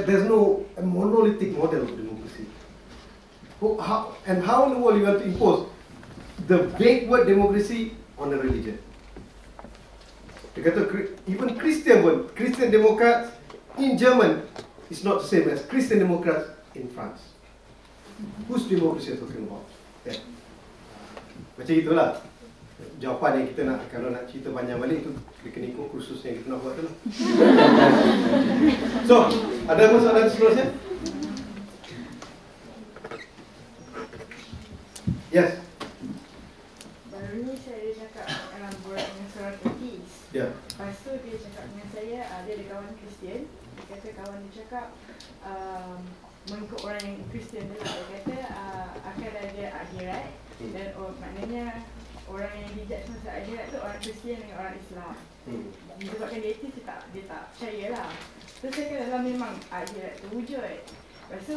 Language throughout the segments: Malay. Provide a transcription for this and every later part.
There's no monolithic model of democracy. How in the world you want to impose the vague word democracy on a religion? Dia kata even Christian Democrats in German is not the same as Christian Democrats in France. Whose democracy are talking about? Yeah. Macam itulah jawapan yang kita nak. Kalau nak cerita panjang balik tu dia kena ikut kursus yang kita nak buat tu lah. So, ada masalah seterusnya? Yes. Baru ni saya cakap buat dengan seorang etis. Ya. Lepas tu dia cakap dengan saya, dia ada kawan Kristian. Dia kata kawan dia cakap mengikut orang yang Kristian tu lah. Dia kata akan ada akhirat dan maknanya orang yang dijudge masa akhirat tu orang Kristian dengan orang Islam. Disebabkan dia etis, dia tak percaya lah. Terus saya kata memang akhirat tu wujud. Lepas tu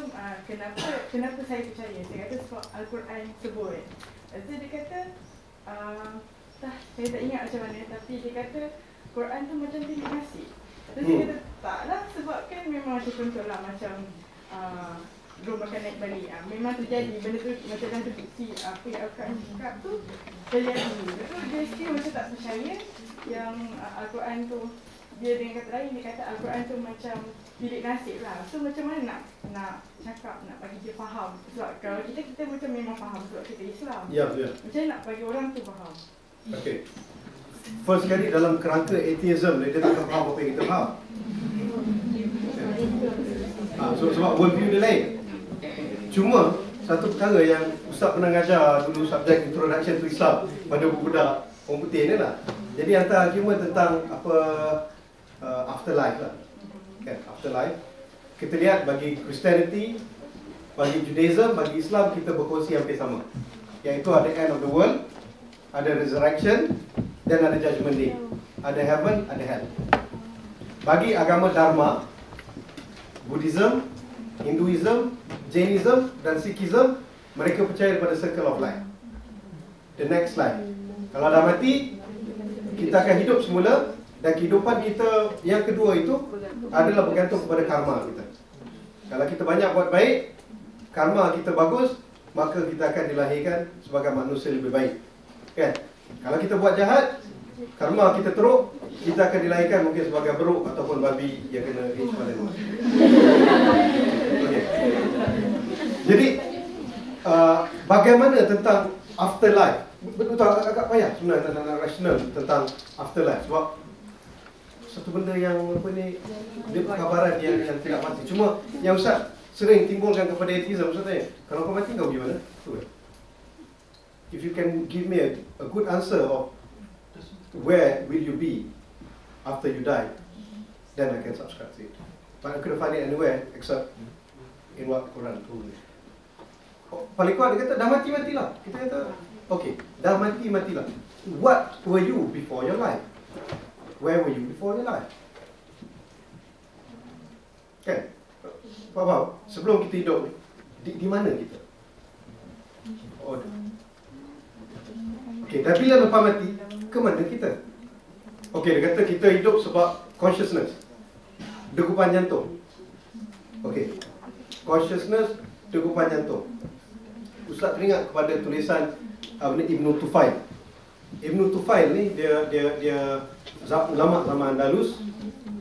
kenapa saya percaya? Saya kata sebab Al-Quran sebut. Lepas tu dia kata saya tak ingat macam mana, tapi dia kata Quran tu macam pilih nasi. Terus dia kata taklah, sebab kan memang macam contoh lah macam belum makan naik balik. Memang terjadi benda tu macam dah terbukti apa yang Al-Quran cakap tu terjadi. Lepas tu dia still macam tak percaya yang Al-Quran tu, dia dengan kata lain dia kata Al-Quran tu macam bilik nasib lah. So macam mana nak cakap, nak bagi dia faham? Sebab kalau kita macam memang faham sebab kita Islam. Ya. Macam mana nak bagi orang tu faham? Okay. First sekali dalam kerangka atheism dia tak faham apa yang kita faham. Sebab worldview dia lain. Cuma satu perkara yang Ustaz pernah ngajar dulu, subjek Introduction to Islam pada budak orang putih ni lah. Jadi antara argument tentang apa afterlife lah. Kan, afterlife. Kita lihat bagi Christianity, bagi Judaism, bagi Islam kita berkongsi hampir sama. Iaitu ada end of the world, ada resurrection dan ada judgment day. Ada heaven, ada hell. Bagi agama Dharma, Buddhism, Hinduism, Jainism dan Sikhism, mereka percaya pada circle of life, the next life. Kalau dah mati, kita akan hidup semula. Dan kehidupan kita yang kedua itu adalah bergantung kepada karma kita. Kalau kita banyak buat baik, karma kita bagus, maka kita akan dilahirkan sebagai manusia lebih baik. Kan? Kalau kita buat jahat, karma kita teruk, kita akan dilahirkan mungkin sebagai beruk ataupun babi yang kena hit pada luar. Okay. Jadi bagaimana tentang afterlife? Betul agak payah sebenarnya nak rasional tentang afterlife. Sebab satu benda yang apa ni, dia perkabaran yang tidak mati. Cuma yang Ustaz sering timbulkan kepada atheism, Ustaz tanya, kalau kau mati kau pergi mana? If you can give me a good answer of where will you be after you die, then I can subscribe to it. But I couldn't find it anywhere except in what Quran told me. Paling kuat dia kata dah mati-matilah. Kita kata okay, dah mati-matilah. What were you before your life? Where were you before your life? Kan? Faham? Sebelum kita hidup di mana kita? Oh. Okay, dan bila lepas mati, ke mana kita? Okay, dia kata kita hidup sebab consciousness, degupan jantung. Okay, consciousness, degupan jantung. Ustaz teringat kepada tulisan Ibn Tufail. Ibn Tufail ni dia ulama zaman Andalus,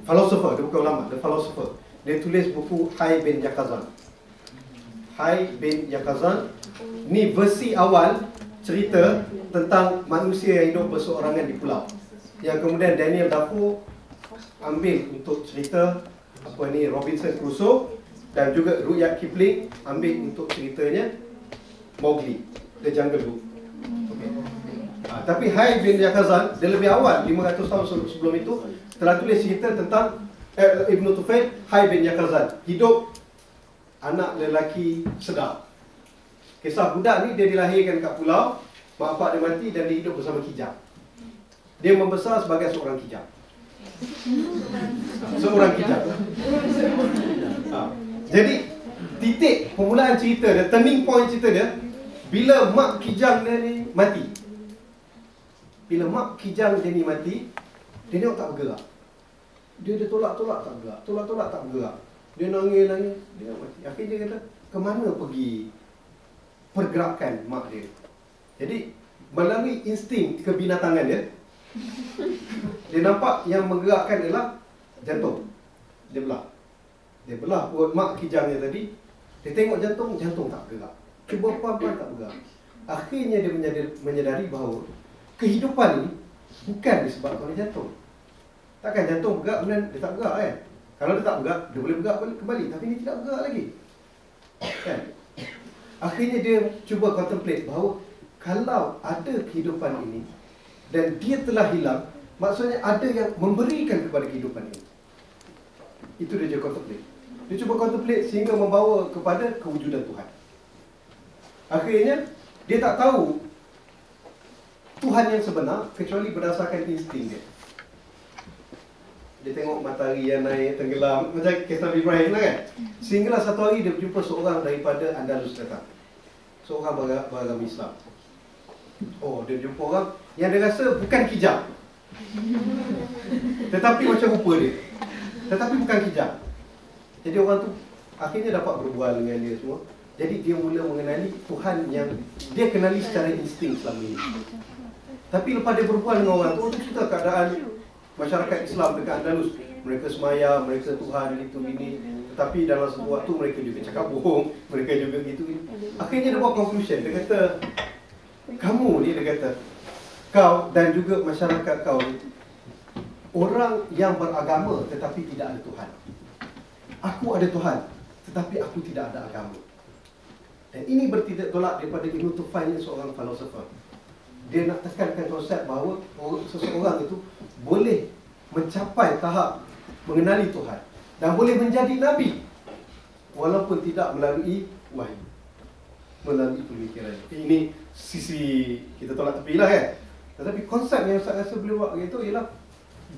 philosopher, dia bukan ulama, dia philosopher. Dia tulis buku Hai bin Yaqazan. Hai bin Yaqazan ni versi awal cerita tentang manusia yang hidup berseorangan di pulau, yang kemudian Daniel Defoe ambil untuk cerita apa ni Robinson Crusoe, dan juga Rudyard Kipling ambil untuk ceritanya Mowgli, The Jungle Book. Okay. Tapi Hai bin Yaqazan dia lebih awal, 500 tahun sebelum itu telah tulis cerita tentang Ibn Tufail. Hai bin Yaqazan hidup anak lelaki sedar. Kisah budak ni dia dilahirkan kat pulau, mak bapak dia mati dan dia hidup bersama kijang. Dia membesar sebagai seorang kijang. Seorang kijang. Jadi titik permulaan cerita dia, turning point cerita dia, bila mak kijang dia ni mati. Bila mak kijang dia ni mati, dia tengok tak bergerak. Dia tolak-tolak tak bergerak, tolak-tolak tak bergerak. Dia nangis, dia nak mati. Akhirnya dia kata, ke mana pergi pergerakan mak dia? Jadi, melalui insting kebinatangan dia, dia nampak yang menggerakkan adalah jantung. Dia belah perut mak kijangnya tadi. Dia tengok jantung tak bergerak. Cuba pelan-pelan tak bergerak. Akhirnya dia menyadari bahawa kehidupan ni bukan disebabkan oleh jantung. Takkan jantung bergerak kemudian dia tak bergerak kan? Kalau dia tak bergerak, dia boleh bergerak kembali. Tapi dia tidak bergerak lagi kan? Akhirnya dia cuba contemplate bahawa kalau ada kehidupan ini dan dia telah hilang, maksudnya ada yang memberikan kepada kehidupan ini. Itu dia contemplate. Dia cuba contemplate sehingga membawa kepada kewujudan Tuhan. Akhirnya dia tak tahu Tuhan yang sebenar kecuali berdasarkan insting dia. Dia tengok matahari yang naik, tenggelam, macam kisah Nabi Ibrahim lah kan. Sehinggalah satu hari dia berjumpa seorang daripada Andalus datang. Seorang beragama Islam. Oh, dia jumpa orang yang dia rasa bukan kijang, tetapi macam rupa dia, tetapi bukan kijang. Jadi orang tu akhirnya dapat berbual dengan dia semua. Jadi dia mula mengenali Tuhan yang dia kenali secara insting selama ini. Tapi lepas dia berbual dengan orang tu cerita keadaan masyarakat Islam dekat Andalus. Mereka semaya, mereka Tuhan, itu ini. Tetapi dalam satu waktu mereka juga cakap bohong, mereka juga gitu. Akhirnya dia buat conclusion. Dia kata, kamu ni, dia kata, kau dan juga masyarakat kau ni orang yang beragama tetapi tidak ada Tuhan. Aku ada Tuhan tetapi aku tidak ada agama. Dan ini bertitik tolak daripada Ibn Tufayl, seorang filosofer. Dia nak tekankan konsep bahawa seseorang itu boleh mencapai tahap mengenali Tuhan dan boleh menjadi Nabi walaupun tidak melalui wahyu, melalui pemikiran. Ini sisi kita tolak tepi lah kan. Tetapi konsep yang saya rasa boleh buat itu ialah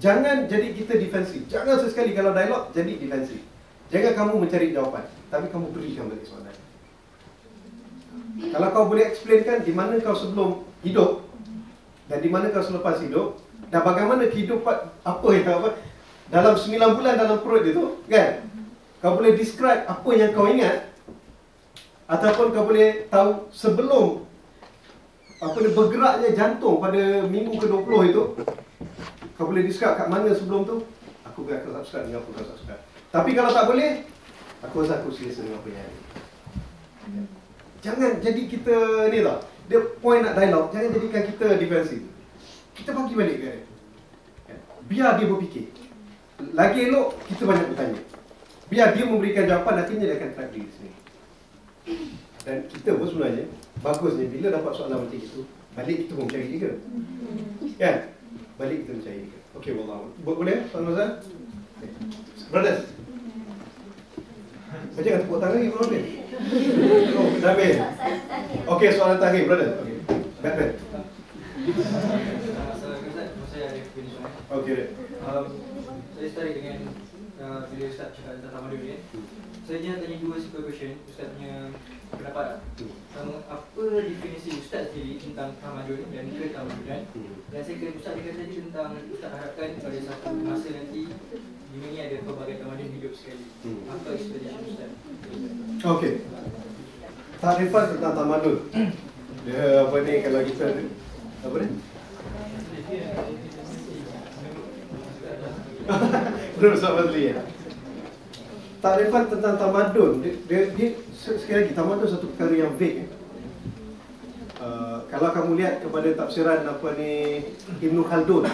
jangan jadi kita defensif. Jangan sesekali kalau dialog jadi defensif. Jangan kamu mencari jawapan, tapi kamu berikan balik soalan. Kalau kau boleh explainkan di mana kau sebelum hidup dan di mana kau selepas hidup dan bagaimana kehidupan apa yang dalam 9 bulan dalam perut itu kan, kau boleh describe apa yang kau ingat ataupun kau boleh tahu sebelum bergeraknya jantung pada minggu ke-20 itu, kau boleh describe kat mana sebelum tu, aku akan subscribe dengan apa kau subscribe. Tapi kalau tak boleh, aku rasa aku selesa dengan apa yang ada. Jangan jadi kita ni lah, dia point nak dialog, jangan jadikan kita defensif. Kita bagi balik ke dia. Biar dia berfikir. Lagi elok, kita banyak bertanya. Biar dia memberikan jawapan, akhirnya dia akan track diri sendiri. Dan kita pun sebenarnya, bagusnya bila dapat soalan macam itu, balik kita pun mencari juga. Kan? Balik kita mencari juga. Okey, wallah. Boleh? Tuan Mazal? Okay. Brothers. Macam nak tepuk tangan ni, kalau boleh? Oh, dah habis. Okey, soalan terakhir, brother. Okey. Batman. Okey. Saya start dengan bila Ustaz cakap tentang tamadun ni. Saya je tanya dua simple question. Ustaz punya pendapat. Apa definisi Ustaz sendiri tentang tamadun dan ketamadunan? Dan second, Ustaz dia kata tadi tentang Ustaz harapkan pada satu masa nanti di dunia ada pelbagai tamadun hidup sekali. Apa expectation Ustaz? Okey. Takrifan tentang tamadun. Dia apa ni kalau kita apa ni? Belum sahabat Fazli ya. Takrifan tentang tamadun, dia sekali lagi tamadun satu perkara yang vague. Kalau kamu lihat kepada tafsiran apa ni Ibn Khaldun,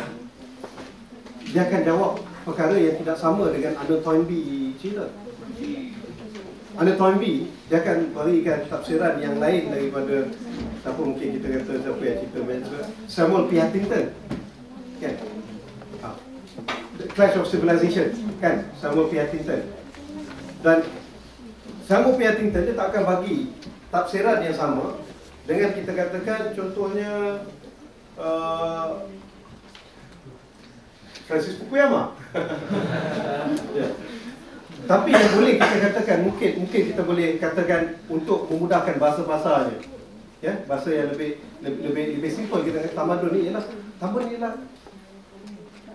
dia akan jawab perkara yang tidak sama dengan Arnold Toynbee cerita. Arnold Toynbee dia akan berikan tafsiran yang lain daripada siapa mungkin kita kata siapa yang cerita Samuel P. Huntington kan. The Clash of Civilization kan, Samuel P. Huntington. Dan Samuel P. Huntington dia tak akan bagi tafsiran yang sama dengan kita katakan contohnya Francis Fukuyama. Ya. Tapi yang boleh kita katakan mungkin kita boleh katakan untuk memudahkan bahasa-bahasanya. Ya, bahasa yang lebih simple kita kata tamadun ni ialah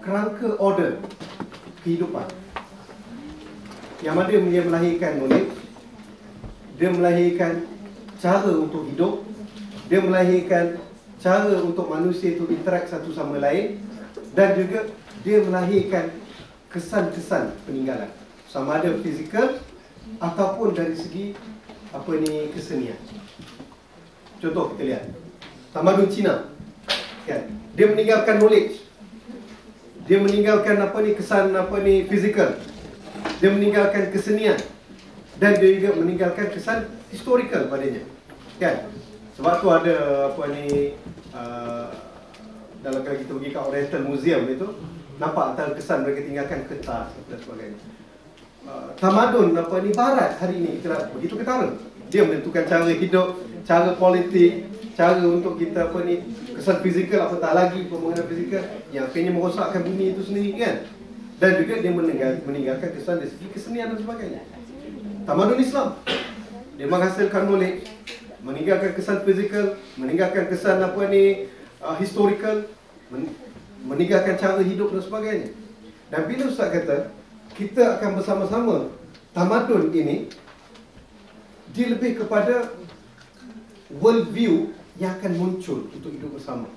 kerangka order kehidupan. yang mana dia melahirkan knowledge, dia melahirkan cara untuk hidup, dia melahirkan cara untuk manusia itu interact satu sama lain, dan juga dia melahirkan kesan-kesan peninggalan, sama ada fizikal ataupun dari segi kesenian. Contoh kita lihat tamadun Cina, kan? Dia meninggalkan knowledge, dia meninggalkan kesan fizikal, dia meninggalkan kesenian, dan dia juga meninggalkan kesan historical padanya, kan? Sebab tu ada dalam kali kita pergi ke Oriental Museum itu, nampak antara kesan mereka tinggalkan kertas dan sebagainya. Tamadun barat hari ini kita begitu ketara. Dia menentukan cara hidup, cara politik, cara untuk kita kesan fizikal apatah lagi pembangunan fizikal yang akhirnya merosakkan bumi itu sendiri, kan? Dan juga dia meninggalkan kesan dari segi kesenian dan sebagainya. Tamadun Islam, dia menghasilkan knowledge, meninggalkan kesan fizikal, meninggalkan kesan historical, meninggalkan cara hidup dan sebagainya. Dan bila Ustaz kata kita akan bersama-sama tamadun ini, dia lebih kepada world view yang akan muncul untuk hidup bersama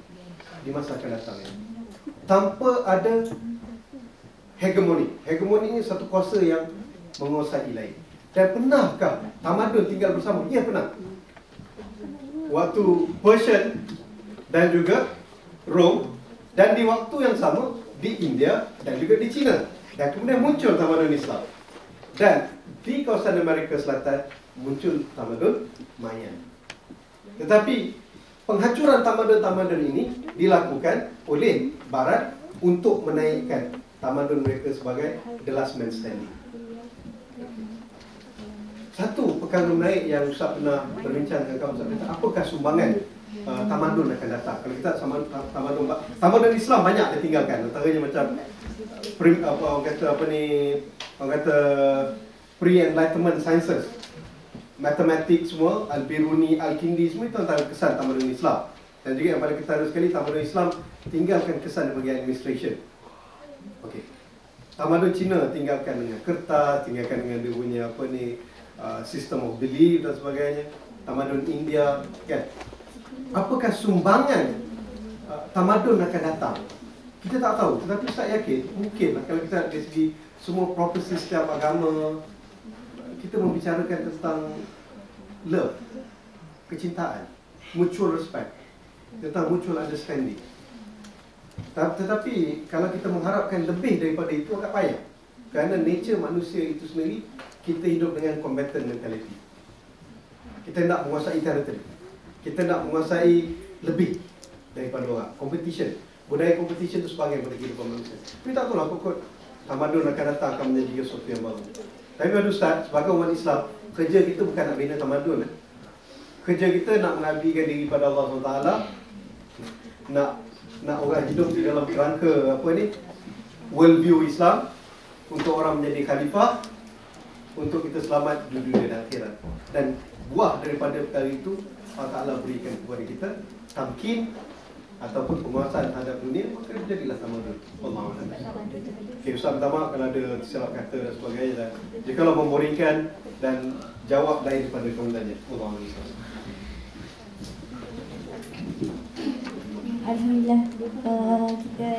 di masa akan datang ini, tanpa ada hegemoni. Hegemoni ini satu kuasa yang menguasai lain. Dan pernahkah tamadun tinggal bersama? Ya, pernah. Waktu Persian dan juga Rom, dan di waktu yang sama di India dan juga di China. Dan kemudian muncul tamadun Islam. Dan di kawasan Amerika Selatan muncul tamadun Maya. Tetapi penghancuran tamadun-tamadun ini dilakukan oleh Barat untuk menaikkan tamadun mereka sebagai the last man standing. Satu perkara menarik yang Ustaz pernah berbincang dengan kawan Ustaz, apakah sumbangan tamadun akan datang? Kalau kita tamadun Islam banyak ditinggalkan. Antaranya macam pre-enlightenment sciences, matematik semua, Al-Biruni, Al-Kindi, semua itu antara kesan tamadun Islam. Dan juga yang paling ketara sekali, tamadun Islam tinggalkan kesan bagi administration. Okey. Tamadun Cina tinggalkan dengan kertas, tinggalkan dengan dia punya system of belief dan sebagainya. Tamadun India, kan? Apakah sumbangan tamadun akan datang? Kita tak tahu, tetapi saya yakin mungkin kalau kita dari segi semua profesi setiap agama, kita membicarakan tentang love, kecintaan, mutual respect, tentang mutual understanding. Tetapi kalau kita mengharapkan lebih daripada itu agak payah. Kerana nature manusia itu sendiri, kita hidup dengan combatant mentality. Kita nak menguasai territory, kita nak menguasai lebih daripada orang. Competition, budaya competition itu sebagai pada kehidupan manusia. Tapi tak tahulah pokok tamadun akan datang akan menjadi sesuatu yang baru. Tapi pada Ustaz, sebagai umat Islam, kerja kita bukan nak bina tamadun. Kerja kita nak mengabdikan diri pada Allah SWT, nak orang hidup di dalam kerangka world view Islam, untuk orang menjadi khalifah, untuk kita selamat di dunia dan akhirat. Dan buah daripada perkara itu Allah Ta'ala berikan kepada kita tamkin ataupun penguasaan terhadap dunia, maka jadilah tamadun. Wallahualam. Okay, Ustaz minta maaf kalau ada silap kata dan sebagainya, dan jikalau memboringkan dan jawab lain daripada komentarnya. Wallahualam. Alhamdulillah, kita